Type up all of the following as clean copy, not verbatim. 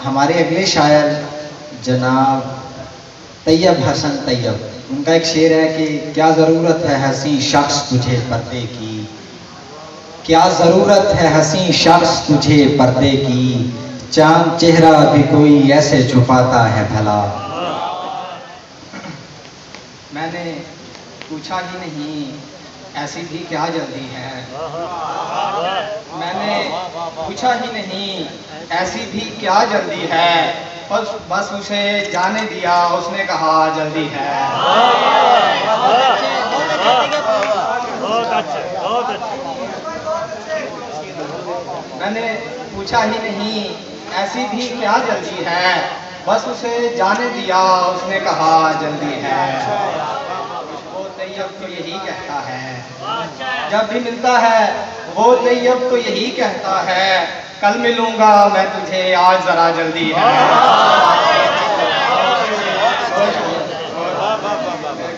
ہمارے اگلے شاعر جناب طیب حسن طیب، ان کا ایک شعر ہے کہ کیا ضرورت ہے حسین شخص تجھے پردے کی، کیا ضرورت ہے حسین شخص تجھے پردے کی، چاند چہرہ بھی کوئی ایسے چھپاتا ہے بھلا۔ میں نے پوچھا ہی نہیں ایسی بھی کیا جلدی ہے، میں نے پوچھا ہی نہیں ایسی بھی کیا جلدی ہے، بس اسے جانے دیا اس نے کہا جلدی ہے۔ میں نے پوچھا ہی نہیں ایسی بھی کیا جلدی ہے، بس اسے جانے دیا اس نے کہا جلدی ہے۔ وہ طیب تو یہی کہتا ہے جب بھی ملتا ہے، وہ طیب تو یہی کہتا ہے کل ملوں گا میں تجھے آج ذرا جلدی ہے۔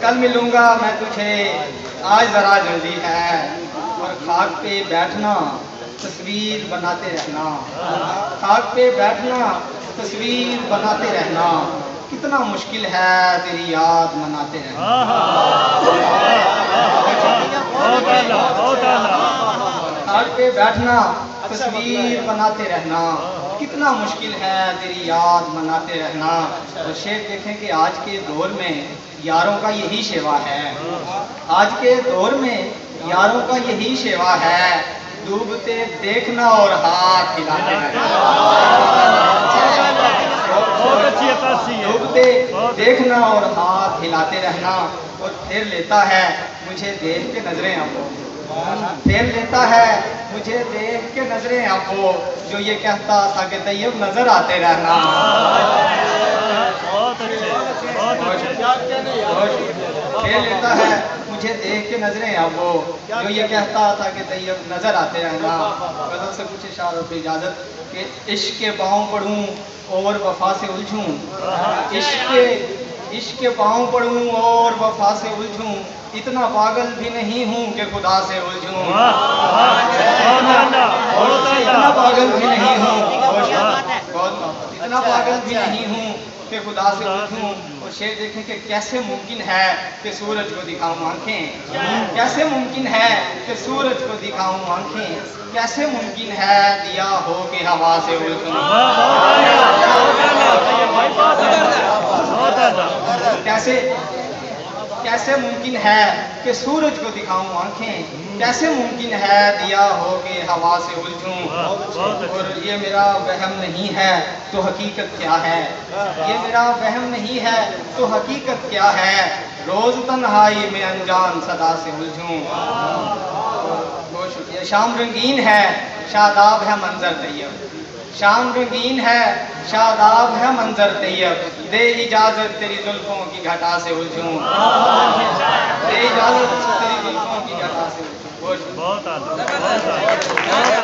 کل ملوں گا میں تجھے آج ذرا جلدی ہے، اور خاک پہ بیٹھنا تصویر بناتے رہنا، خاک پہ بیٹھنا تصویر بناتے رہنا، کتنا مشکل ہے تیری یاد مناتے رہنا۔ خاک پہ بیٹھنا تصویر بناتے رہنا، کتنا مشکل ہے تیری یاد مناتے رہنا۔ اور شعر دیکھیں کہ آج کے دور میں یاروں کا یہی شیوا ہے، آج کے دور میں یاروں کا یہی شیوا ہے، ڈوبتے دیکھنا اور ہاتھ ہلاتے رہنا۔ ڈوبتے دیکھنا اور ہاتھ ہلاتے رہنا، اور پھر لیتا ہے مجھے دیکھ کے نظریں آنکھوں، پھر لیتا ہے مجھے دیکھ کے نظریں آنکھوں، جو یہ کہتا تھا کہ طیب نظر آتے رہنا۔ پھر لیتا ہے مجھے دیکھ کے نظریں آنکھوں، جو یہ کہتا تھا کہ طیب نظر آتے رہنا۔ غزل سے کچھ اشاروں پہ اجازت کہ عشق کے پاؤں پڑھوں اور وفا سے الجھوں، عشق کے پاؤں پڑھوں اور وفا سے الجھوں، اتنا پاگل بھی نہیں ہوں کہ خدا سے الجھوں، اتنا پاگل بھی نہیں ہوں، اتنا پاگل بھی نہیں ہوں کہ خدا سے الجھوں۔ اور شعر دیکھیں کہ کیسے ممکن ہے کہ سورج کو دکھاؤں آنکھیں، کیسے ممکن ہے کہ سورج کو دکھاؤں آنکھیں، کیسے ممکن ہے دیا ہو کہ ہوا سے الجھوں، کیسے ممکن ہے کہ سورج کو دکھاؤں آنکھیں، کیسے ممکن ہے دیا ہو کہ ہوا سے الجھوں۔ اور یہ میرا وہم نہیں ہے تو حقیقت کیا ہے، یہ میرا وہم نہیں ہے تو حقیقت کیا ہے، روز تنہائی میں انجان صدا سے الجھوں۔ بہت شکریہ۔ شام رنگین ہے شاداب ہے منظر طیب، شام رنگین ہے شاداب ہے منظر طیب، دے اجازت تیری زلفوں کی گھٹا سے الجھوں، دے اجازت تیری زلفوں کی گھٹا سے الجھوں۔ بہت شکریہ۔